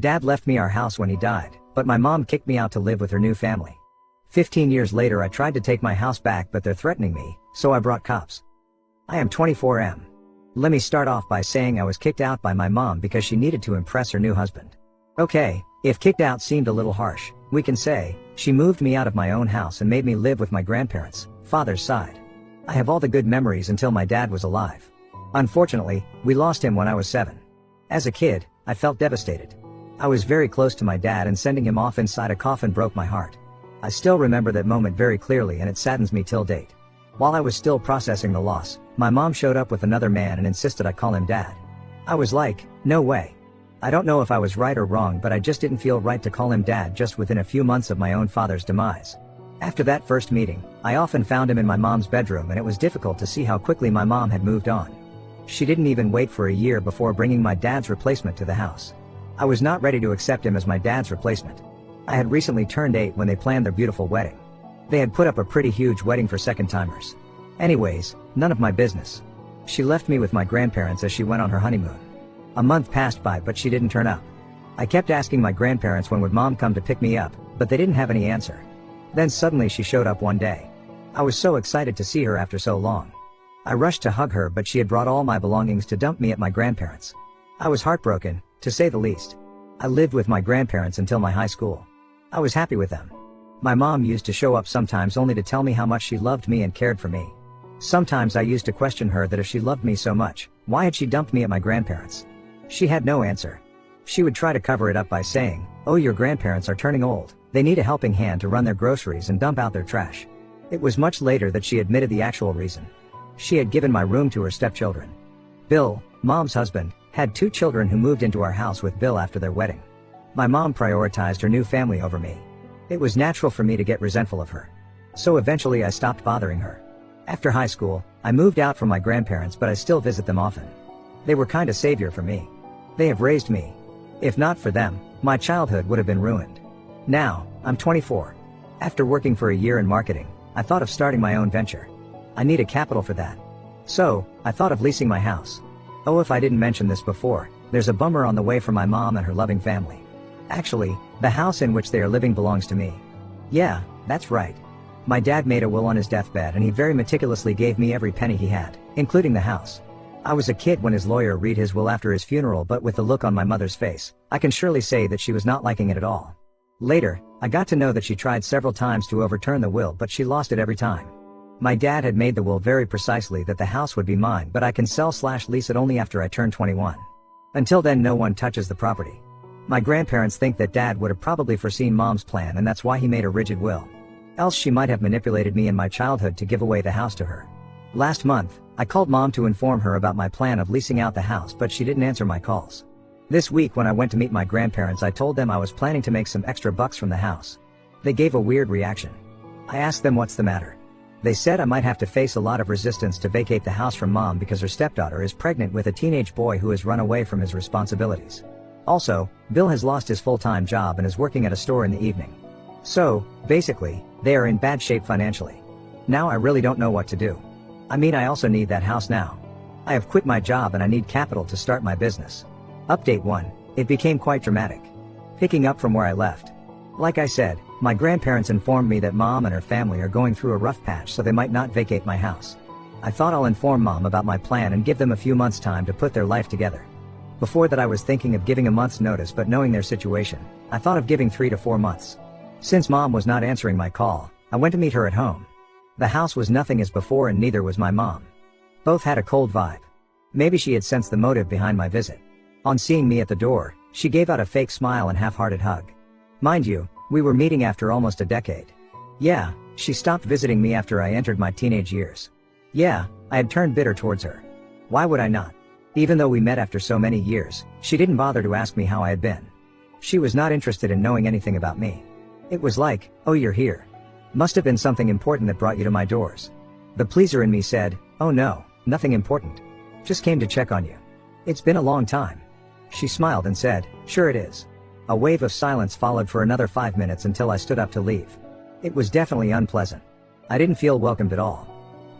Dad left me our house when he died, but my mom kicked me out to live with her new family. 15 years later I tried to take my house back but they're threatening me, so I brought cops. I am 24M. Let me start off by saying I was kicked out by my mom because she needed to impress her new husband. Okay, if kicked out seemed a little harsh, we can say, she moved me out of my own house and made me live with my grandparents, father's side. I have all the good memories until my dad was alive. Unfortunately, we lost him when I was 7. As a kid, I felt devastated. I was very close to my dad and sending him off inside a coffin broke my heart. I still remember that moment very clearly and it saddens me till date. While I was still processing the loss, my mom showed up with another man and insisted I call him dad. I was like, no way. I don't know if I was right or wrong, but I just didn't feel right to call him dad just within a few months of my own father's demise. After that first meeting, I often found him in my mom's bedroom and it was difficult to see how quickly my mom had moved on. She didn't even wait for a year before bringing my dad's replacement to the house. I was not ready to accept him as my dad's replacement. I had recently turned 8 when they planned their beautiful wedding. They had put up a pretty huge wedding for second-timers. Anyways, none of my business. She left me with my grandparents as she went on her honeymoon. A month passed by but she didn't turn up. I kept asking my grandparents when would mom come to pick me up, but they didn't have any answer. Then suddenly she showed up one day. I was so excited to see her after so long. I rushed to hug her but she had brought all my belongings to dump me at my grandparents'. I was heartbroken, to say the least. I lived with my grandparents until my high school. I was happy with them. My mom used to show up sometimes only to tell me how much she loved me and cared for me. Sometimes I used to question her that if she loved me so much, why had she dumped me at my grandparents'? She had no answer. She would try to cover it up by saying, oh, your grandparents are turning old, they need a helping hand to run their groceries and dump out their trash. It was much later that she admitted the actual reason. She had given my room to her stepchildren. Bill, mom's husband, had 2 children who moved into our house with Bill after their wedding. My mom prioritized her new family over me. It was natural for me to get resentful of her. So eventually I stopped bothering her. After high school, I moved out from my grandparents but I still visit them often. They were kind of savior for me. They have raised me. If not for them, my childhood would have been ruined. Now, I'm 24. After working for a year in marketing, I thought of starting my own venture. I need a capital for that. So, I thought of leasing my house. Oh, if I didn't mention this before, there's a bummer on the way for my mom and her loving family. Actually, the house in which they are living belongs to me. Yeah, that's right. My dad made a will on his deathbed and he very meticulously gave me every penny he had, including the house. I was a kid when his lawyer read his will after his funeral, but with the look on my mother's face, I can surely say that she was not liking it at all. Later, I got to know that she tried several times to overturn the will but she lost it every time. My dad had made the will very precisely that the house would be mine, but I can sell/lease it only after I turn 21. Until then no one touches the property. My grandparents think that dad would have probably foreseen mom's plan and that's why he made a rigid will. Else she might have manipulated me in my childhood to give away the house to her. Last month, I called mom to inform her about my plan of leasing out the house but she didn't answer my calls. This week when I went to meet my grandparents I told them I was planning to make some extra bucks from the house. They gave a weird reaction. I asked them what's the matter. They said I might have to face a lot of resistance to vacate the house from mom because her stepdaughter is pregnant with a teenage boy who has run away from his responsibilities. Also, Bill has lost his full-time job and is working at a store in the evening. So, basically, they are in bad shape financially. Now I really don't know what to do. I mean, I also need that house now. I have quit my job and I need capital to start my business. Update 1. It became quite dramatic. Picking up from where I left. Like I said, my grandparents informed me that mom and her family are going through a rough patch so they might not vacate my house. I thought I'll inform mom about my plan and give them a few months' time to put their life together. Before that I was thinking of giving a month's notice, but knowing their situation, I thought of giving 3 to 4 months. Since mom was not answering my call, I went to meet her at home. The house was nothing as before and neither was my mom. Both had a cold vibe. Maybe she had sensed the motive behind my visit. On seeing me at the door, she gave out a fake smile and half-hearted hug. Mind you, we were meeting after almost a decade. Yeah, she stopped visiting me after I entered my teenage years. Yeah, I had turned bitter towards her. Why would I not? Even though we met after so many years, she didn't bother to ask me how I had been. She was not interested in knowing anything about me. It was like, oh, you're here. Must have been something important that brought you to my doors. The pleaser in me said, oh no, nothing important. Just came to check on you. It's been a long time. She smiled and said, sure it is. A wave of silence followed for another 5 minutes until I stood up to leave. It was definitely unpleasant. I didn't feel welcomed at all.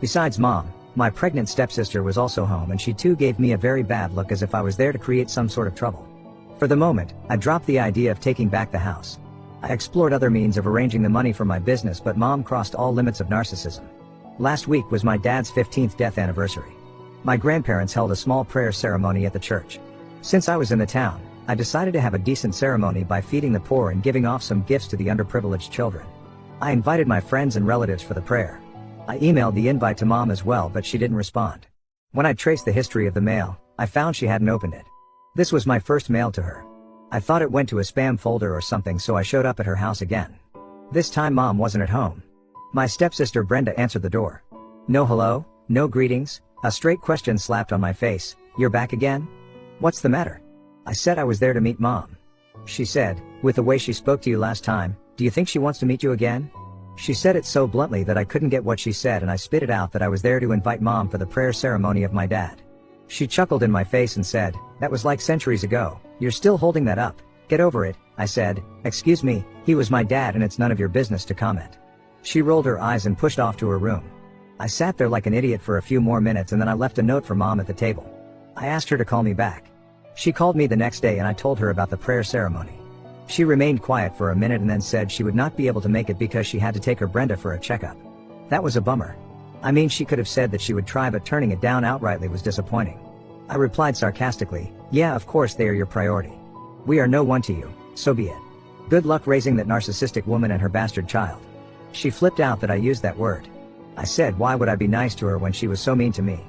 Besides mom, my pregnant stepsister was also home and she too gave me a very bad look as if I was there to create some sort of trouble. For the moment, I dropped the idea of taking back the house. I explored other means of arranging the money for my business, but mom crossed all limits of narcissism. Last week was my dad's 15th death anniversary. My grandparents held a small prayer ceremony at the church. Since I was in the town, I decided to have a decent ceremony by feeding the poor and giving off some gifts to the underprivileged children. I invited my friends and relatives for the prayer. I emailed the invite to mom as well, but she didn't respond. When I traced the history of the mail, I found she hadn't opened it. This was my first mail to her. I thought it went to a spam folder or something, so I showed up at her house again. This time mom wasn't at home. My stepsister Brenda answered the door. No hello, no greetings, a straight question slapped on my face. You're back again? What's the matter? I said I was there to meet mom. She said, with the way she spoke to you last time, do you think she wants to meet you again? She said it so bluntly that I couldn't get what she said, and I spit it out that I was there to invite mom for the prayer ceremony of my dad. She chuckled in my face and said, that was like centuries ago, you're still holding that up, get over it. I said, excuse me, he was my dad and it's none of your business to comment. She rolled her eyes and pushed off to her room. I sat there like an idiot for a few more minutes, and then I left a note for mom at the table. I asked her to call me back. She called me the next day and I told her about the prayer ceremony. She remained quiet for a minute and then said she would not be able to make it because she had to take her Brenda for a checkup. That was a bummer. I mean, she could have said that she would try, but turning it down outrightly was disappointing. I replied sarcastically, yeah, of course they are your priority. We are no one to you, so be it. Good luck raising that narcissistic woman and her bastard child. She flipped out that I used that word. I said, why would I be nice to her when she was so mean to me?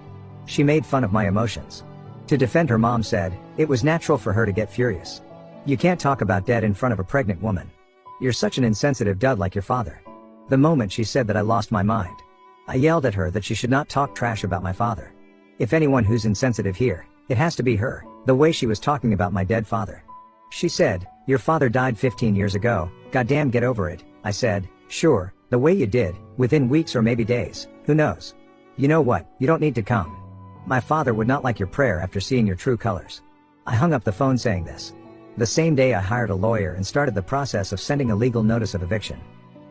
She made fun of my emotions. To defend her, mom said, it was natural for her to get furious. You can't talk about dead in front of a pregnant woman. You're such an insensitive dud like your father. The moment she said that, I lost my mind. I yelled at her that she should not talk trash about my father. If anyone who's insensitive here, it has to be her, the way she was talking about my dead father. She said, your father died 15 years ago, goddamn get over it. I said, sure, the way you did, within weeks or maybe days, who knows? You know what, you don't need to come. My father would not like your prayer after seeing your true colors. I hung up the phone saying this. The same day I hired a lawyer and started the process of sending a legal notice of eviction.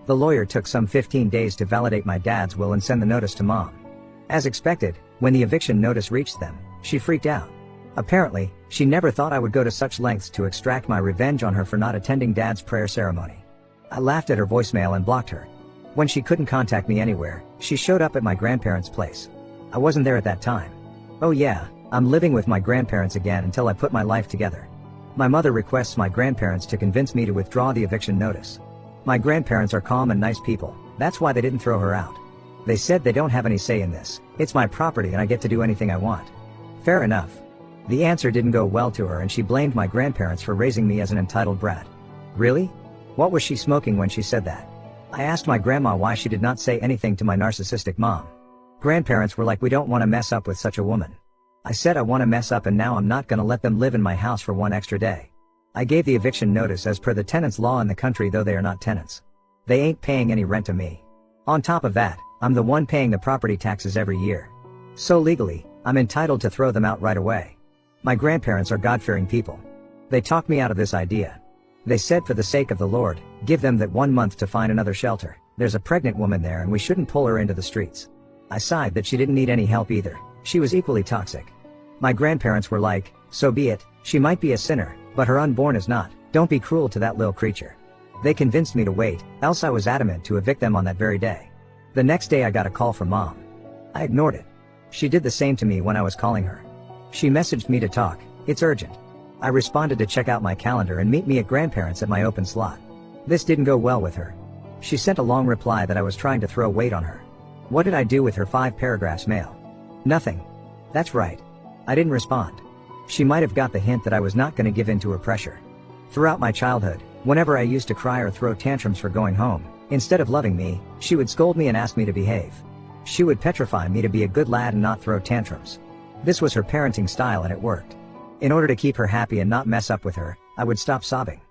The lawyer took some 15 days to validate my dad's will and send the notice to mom. As expected, when the eviction notice reached them, she freaked out. Apparently, she never thought I would go to such lengths to extract my revenge on her for not attending dad's prayer ceremony. I laughed at her voicemail and blocked her. When she couldn't contact me anywhere, she showed up at my grandparents' place. I wasn't there at that time. Oh yeah, I'm living with my grandparents again until I put my life together. My mother requests my grandparents to convince me to withdraw the eviction notice. My grandparents are calm and nice people, that's why they didn't throw her out. They said they don't have any say in this, it's my property and I get to do anything I want. Fair enough. The answer didn't go well to her and she blamed my grandparents for raising me as an entitled brat. Really? What was she smoking when she said that? I asked my grandma why she did not say anything to my narcissistic mom. Grandparents were like, we don't want to mess up with such a woman. I said I want to mess up and now I'm not gonna let them live in my house for one extra day. I gave the eviction notice as per the tenants law in the country, though they are not tenants. They ain't paying any rent to me. On top of that, I'm the one paying the property taxes every year. So legally, I'm entitled to throw them out right away. My grandparents are God-fearing people. They talked me out of this idea. They said, for the sake of the Lord, give them that 1 month to find another shelter. There's a pregnant woman there and we shouldn't pull her into the streets. I sighed that she didn't need any help either. She was equally toxic. My grandparents were like, so be it, she might be a sinner, but her unborn is not. Don't be cruel to that little creature. They convinced me to wait, else I was adamant to evict them on that very day. The next day I got a call from mom. I ignored it. She did the same to me when I was calling her. She messaged me to talk, it's urgent. I responded to check out my calendar and meet me at grandparents at my open slot. This didn't go well with her. She sent a long reply that I was trying to throw weight on her. What did I do with her 5 paragraphs mail? Nothing. That's right. I didn't respond. She might have got the hint that I was not going to give in to her pressure. Throughout my childhood, whenever I used to cry or throw tantrums for going home, instead of loving me, she would scold me and ask me to behave. She would petrify me to be a good lad and not throw tantrums. This was her parenting style and it worked. In order to keep her happy and not mess up with her, I would stop sobbing.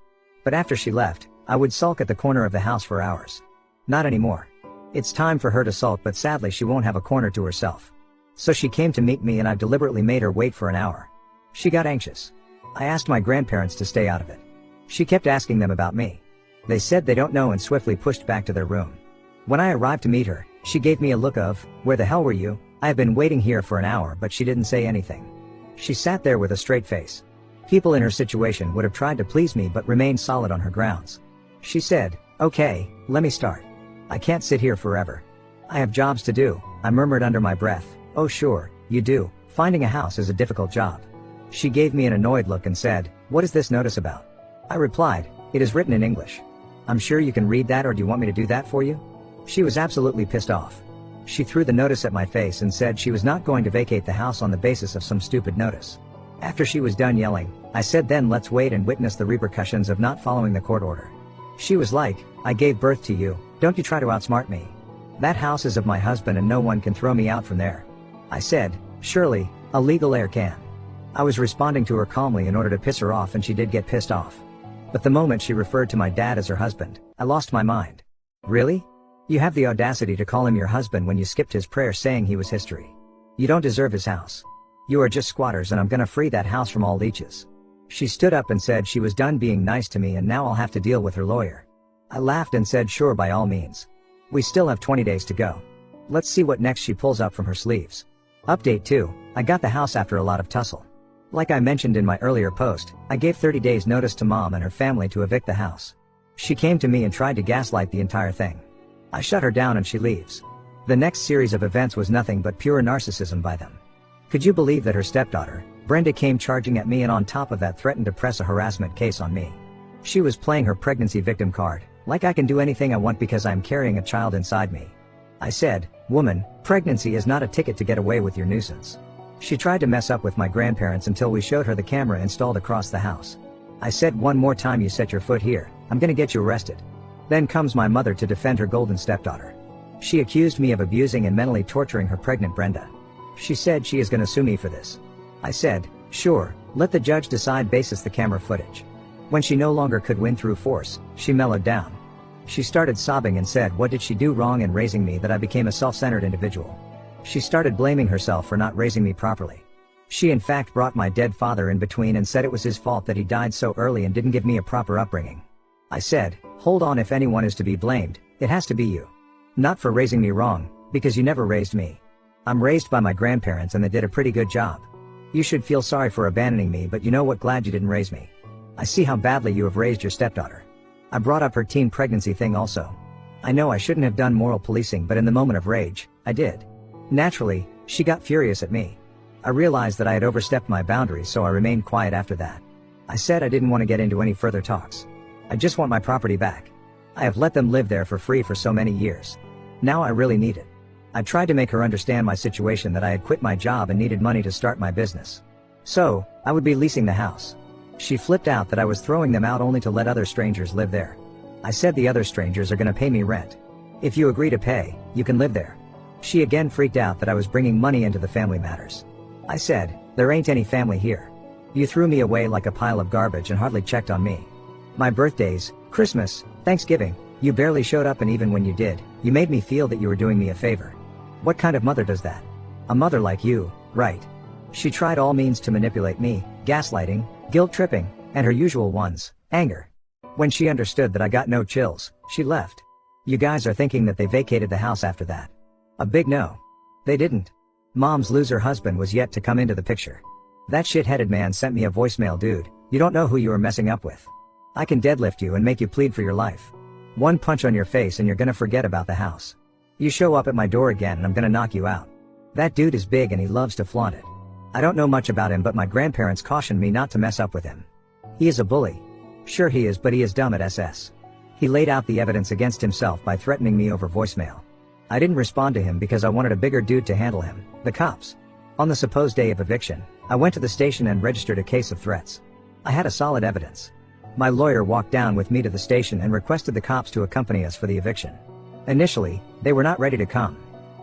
But after she left, I would sulk at the corner of the house for hours. Not anymore. It's time for her to sulk, but sadly she won't have a corner to herself. So she came to meet me and I've deliberately made her wait for an hour. She got anxious. I asked my grandparents to stay out of it. She kept asking them about me. They said they don't know and swiftly pushed back to their room. When I arrived to meet her, she gave me a look of, where the hell were you? I have been waiting here for an hour, but she didn't say anything. She sat there with a straight face. People in her situation would have tried to please me but remained solid on her grounds. She said, "Okay, let me start. I can't sit here forever. I have jobs to do," I murmured under my breath. "Oh sure, you do. Finding a house is a difficult job." She gave me an annoyed look and said, "What is this notice about?" I replied, "It is written in English. I'm sure you can read that, or do you want me to do that for you?" She was absolutely pissed off. She threw the notice at my face and said she was not going to vacate the house on the basis of some stupid notice. After she was done yelling, I said, "Then let's wait and witness the repercussions of not following the court order." She was like, "I gave birth to you, don't you try to outsmart me. That house is of my husband and no one can throw me out from there." I said, "Surely, a legal heir can." I was responding to her calmly in order to piss her off, and she did get pissed off. But the moment she referred to my dad as her husband, I lost my mind. Really? You have the audacity to call him your husband when you skipped his prayer saying he was history. You don't deserve his house. You are just squatters, and I'm gonna free that house from all leeches. She stood up and said she was done being nice to me and now I'll have to deal with her lawyer. I laughed and said, "Sure, by all means. We still have 20 days to go. Let's see what next she pulls up from her sleeves." Update 2, I got the house after a lot of tussle. Like I mentioned in my earlier post, I gave 30 days notice to mom and her family to evict the house. She came to me and tried to gaslight the entire thing. I shut her down and she leaves. The next series of events was nothing but pure narcissism by them. Could you believe that her stepdaughter, Brenda, came charging at me and on top of that threatened to press a harassment case on me? She was playing her pregnancy victim card, like I can do anything I want because I'm carrying a child inside me. I said, "Woman, pregnancy is not a ticket to get away with your nuisance." She tried to mess up with my grandparents until we showed her the camera installed across the house. I said, "One more time you set your foot here, I'm gonna get you arrested." Then comes my mother to defend her golden stepdaughter. She accused me of abusing and mentally torturing her pregnant Brenda. She said she is gonna sue me for this. I said, "Sure, let the judge decide basis the camera footage." When she no longer could win through force, she mellowed down. She started sobbing and said what did she do wrong in raising me that I became a self-centered individual. She started blaming herself for not raising me properly. She in fact brought my dead father in between and said it was his fault that he died so early and didn't give me a proper upbringing. I said, "Hold on, if anyone is to be blamed, it has to be you. Not for raising me wrong, because you never raised me. I'm raised by my grandparents and they did a pretty good job. You should feel sorry for abandoning me, but you know what, glad you didn't raise me. I see how badly you have raised your stepdaughter." I brought up her teen pregnancy thing also. I know I shouldn't have done moral policing, but in the moment of rage, I did. Naturally, she got furious at me. I realized that I had overstepped my boundaries, so I remained quiet after that. I said I didn't want to get into any further talks. I just want my property back. I have let them live there for free for so many years. Now I really need it. I tried to make her understand my situation, that I had quit my job and needed money to start my business. So, I would be leasing the house. She flipped out that I was throwing them out only to let other strangers live there. I said the other strangers are gonna pay me rent. If you agree to pay, you can live there. She again freaked out that I was bringing money into the family matters. I said, "There ain't any family here. You threw me away like a pile of garbage and hardly checked on me. My birthdays, Christmas, Thanksgiving, you barely showed up, and even when you did, you made me feel that you were doing me a favor. What kind of mother does that? A mother like you, right?" She tried all means to manipulate me, gaslighting, guilt tripping, and her usual ones, anger. When she understood that I got no chills, she left. You guys are thinking that they vacated the house after that. A big no. They didn't. Mom's loser husband was yet to come into the picture. That shit-headed man sent me a voicemail. "Dude, you don't know who you are messing up with. I can deadlift you and make you plead for your life. One punch on your face and you're gonna forget about the house. You show up at my door again and I'm gonna knock you out." That dude is big and he loves to flaunt it. I don't know much about him, but my grandparents cautioned me not to mess up with him. He is a bully. Sure he is, but he is dumb at SS. He laid out the evidence against himself by threatening me over voicemail. I didn't respond to him because I wanted a bigger dude to handle him, the cops. On the supposed day of eviction, I went to the station and registered a case of threats. I had a solid evidence. My lawyer walked down with me to the station and requested the cops to accompany us for the eviction. Initially, they were not ready to come.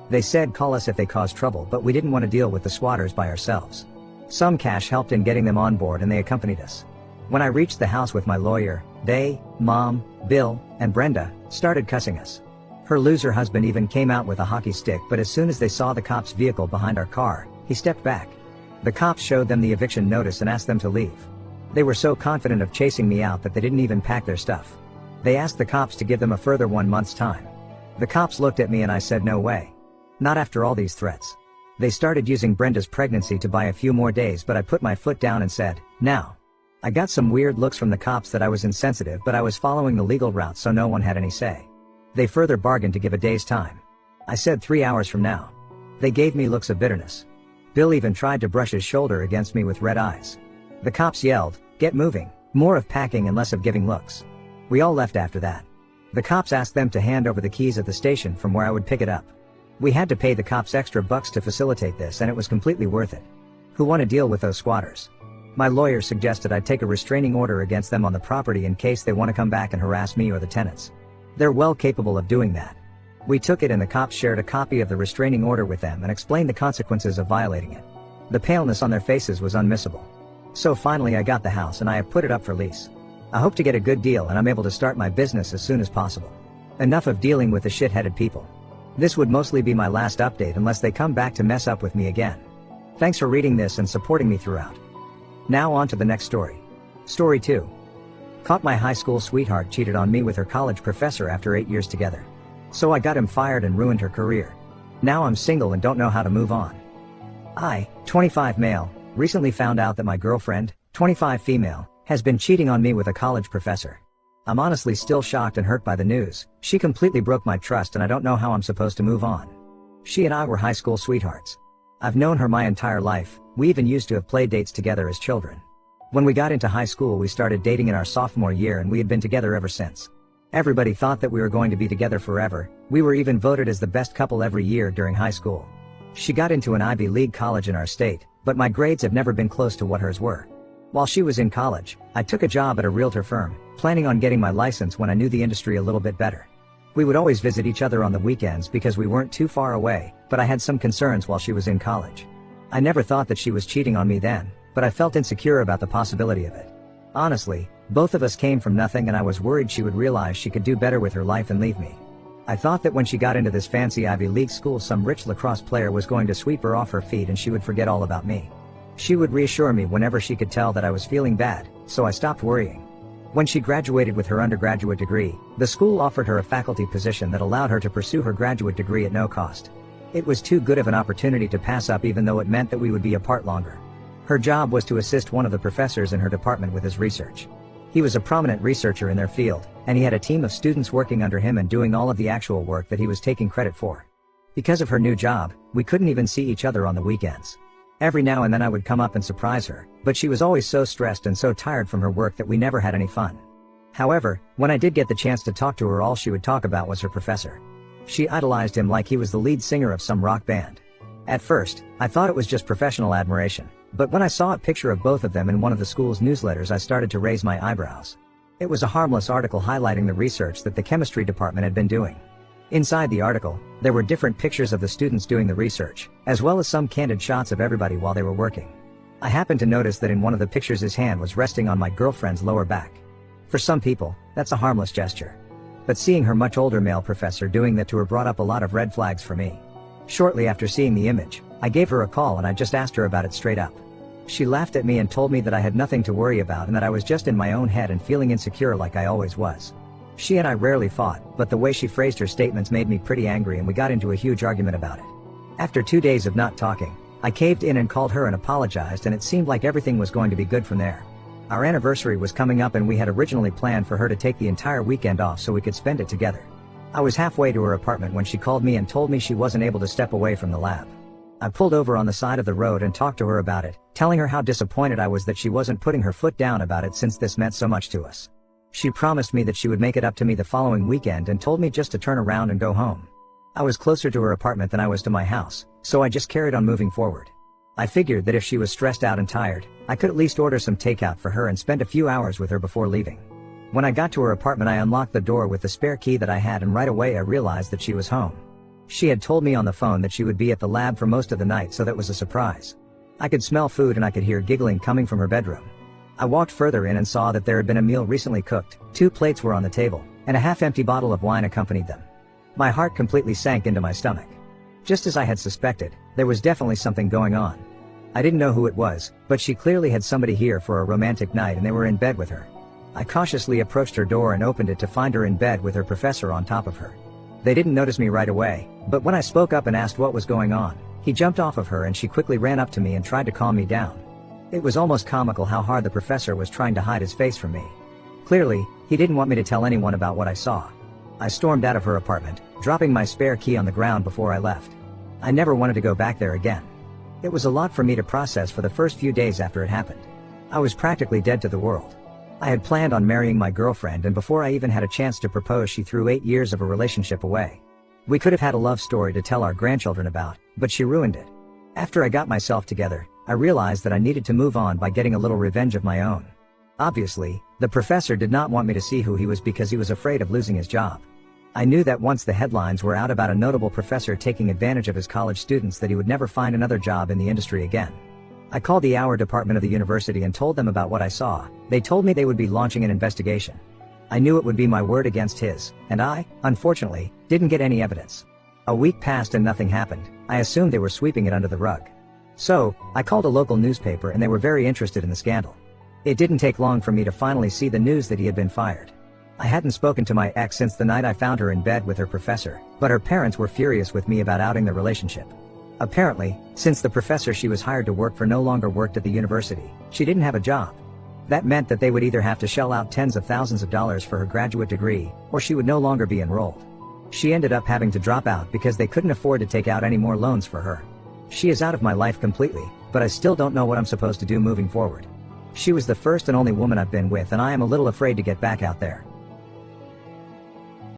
They said call us if they caused trouble, but we didn't want to deal with the squatters by ourselves. Some cash helped in getting them on board and they accompanied us. When I reached the house with my lawyer, they, Mom, Bill, and Brenda, started cussing us. Her loser husband even came out with a hockey stick, but as soon as they saw the cops' vehicle behind our car, he stepped back. The cops showed them the eviction notice and asked them to leave. They were so confident of chasing me out that they didn't even pack their stuff. They asked the cops to give them a further 1 month's time. The cops looked at me and I said no way. Not after all these threats. They started using Brenda's pregnancy to buy a few more days, but I put my foot down and said, "Now. I got some weird looks from the cops that I was insensitive, but I was following the legal route, so no one had any say. They further bargained to give a day's time. I said 3 hours from now. They gave me looks of bitterness. Bill even tried to brush his shoulder against me with red eyes. The cops yelled, "Get moving," more of packing and less of giving looks. We all left after that. The cops asked them to hand over the keys at the station from where I would pick it up. We had to pay the cops extra bucks to facilitate this, and it was completely worth it. Who want to deal with those squatters? My lawyer suggested I take a restraining order against them on the property in case they want to come back and harass me or the tenants. They're well capable of doing that. We took it, and the cops shared a copy of the restraining order with them and explained the consequences of violating it. The paleness on their faces was unmissable. So finally I got the house, and I have put it up for lease. I hope to get a good deal, and I'm able to start my business as soon as possible. Enough of dealing with the shit-headed people. This would mostly be my last update unless they come back to mess up with me again. Thanks for reading this and supporting me throughout. Now on to the next story. Story 2. Caught my high school sweetheart cheated on me with her college professor after 8 years together. So I got him fired and ruined her career. Now I'm single and don't know how to move on. I, 25 male, recently found out that my girlfriend, 25 female, has been cheating on me with a college professor. I'm honestly still shocked and hurt by the news. She completely broke my trust, and I don't know how I'm supposed to move on. She and I were high school sweethearts. I've known her my entire life. We even used to have play dates together as children. When we got into high school, we started dating in our sophomore year, and we had been together ever since. Everybody thought that we were going to be together forever. We were even voted as the best couple every year during high school. She got into an Ivy League college in our state, but my grades have never been close to what hers were. While she was in college, I took a job at a realtor firm, planning on getting my license when I knew the industry a little bit better. We would always visit each other on the weekends because we weren't too far away, but I had some concerns while she was in college. I never thought that she was cheating on me then, but I felt insecure about the possibility of it. Honestly, both of us came from nothing, and I was worried she would realize she could do better with her life and leave me. I thought that when she got into this fancy Ivy League school, some rich lacrosse player was going to sweep her off her feet and she would forget all about me. She would reassure me whenever she could tell that I was feeling bad, so I stopped worrying. When she graduated with her undergraduate degree, the school offered her a faculty position that allowed her to pursue her graduate degree at no cost. It was too good of an opportunity to pass up, even though it meant that we would be apart longer. Her job was to assist one of the professors in her department with his research. He was a prominent researcher in their field, and he had a team of students working under him and doing all of the actual work that he was taking credit for. Because of her new job, we couldn't even see each other on the weekends. Every now and then I would come up and surprise her, but she was always so stressed and so tired from her work that we never had any fun. However, when I did get the chance to talk to her, all she would talk about was her professor. She idolized him like he was the lead singer of some rock band. At first, I thought it was just professional admiration, but when I saw a picture of both of them in one of the school's newsletters, I started to raise my eyebrows. It was a harmless article highlighting the research that the chemistry department had been doing. Inside the article, there were different pictures of the students doing the research, as well as some candid shots of everybody while they were working. I happened to notice that in one of the pictures his hand was resting on my girlfriend's lower back. For some people, that's a harmless gesture. But seeing her much older male professor doing that to her brought up a lot of red flags for me. Shortly after seeing the image, I gave her a call and I just asked her about it straight up. She laughed at me and told me that I had nothing to worry about and that I was just in my own head and feeling insecure like I always was. She and I rarely fought, but the way she phrased her statements made me pretty angry and we got into a huge argument about it. After 2 days of not talking, I caved in and called her and apologized, and it seemed like everything was going to be good from there. Our anniversary was coming up and we had originally planned for her to take the entire weekend off so we could spend it together. I was halfway to her apartment when she called me and told me she wasn't able to step away from the lab. I pulled over on the side of the road and talked to her about it, telling her how disappointed I was that she wasn't putting her foot down about it since this meant so much to us. She promised me that she would make it up to me the following weekend and told me just to turn around and go home. I was closer to her apartment than I was to my house, so I just carried on moving forward. I figured that if she was stressed out and tired, I could at least order some takeout for her and spend a few hours with her before leaving. When I got to her apartment, I unlocked the door with the spare key that I had, and right away I realized that she was home. She had told me on the phone that she would be at the lab for most of the night, so that was a surprise. I could smell food and I could hear giggling coming from her bedroom. I walked further in and saw that there had been a meal recently cooked, 2 plates were on the table, and a half-empty bottle of wine accompanied them. My heart completely sank into my stomach. Just as I had suspected, there was definitely something going on. I didn't know who it was, but she clearly had somebody here for a romantic night and they were in bed with her. I cautiously approached her door and opened it to find her in bed with her professor on top of her. They didn't notice me right away, but when I spoke up and asked what was going on, he jumped off of her and she quickly ran up to me and tried to calm me down. It was almost comical how hard the professor was trying to hide his face from me. Clearly, he didn't want me to tell anyone about what I saw. I stormed out of her apartment, dropping my spare key on the ground before I left. I never wanted to go back there again. It was a lot for me to process for the first few days after it happened. I was practically dead to the world. I had planned on marrying my girlfriend, and before I even had a chance to propose, she threw 8 years of a relationship away. We could have had a love story to tell our grandchildren about, but she ruined it. After I got myself together, I realized that I needed to move on by getting a little revenge of my own. Obviously, the professor did not want me to see who he was because he was afraid of losing his job. I knew that once the headlines were out about a notable professor taking advantage of his college students, that he would never find another job in the industry again. I called the hour department of the university and told them about what I saw. They told me they would be launching an investigation. I knew it would be my word against his, and I, unfortunately, didn't get any evidence. A week passed and nothing happened. I assumed they were sweeping it under the rug. So, I called a local newspaper and they were very interested in the scandal. It didn't take long for me to finally see the news that he had been fired. I hadn't spoken to my ex since the night I found her in bed with her professor, but her parents were furious with me about outing the relationship. Apparently, since the professor she was hired to work for no longer worked at the university, she didn't have a job. That meant that they would either have to shell out tens of thousands of dollars for her graduate degree, or she would no longer be enrolled. She ended up having to drop out because they couldn't afford to take out any more loans for her. She is out of my life completely, but I still don't know what I'm supposed to do moving forward. She was the first and only woman I've been with, and I am a little afraid to get back out there.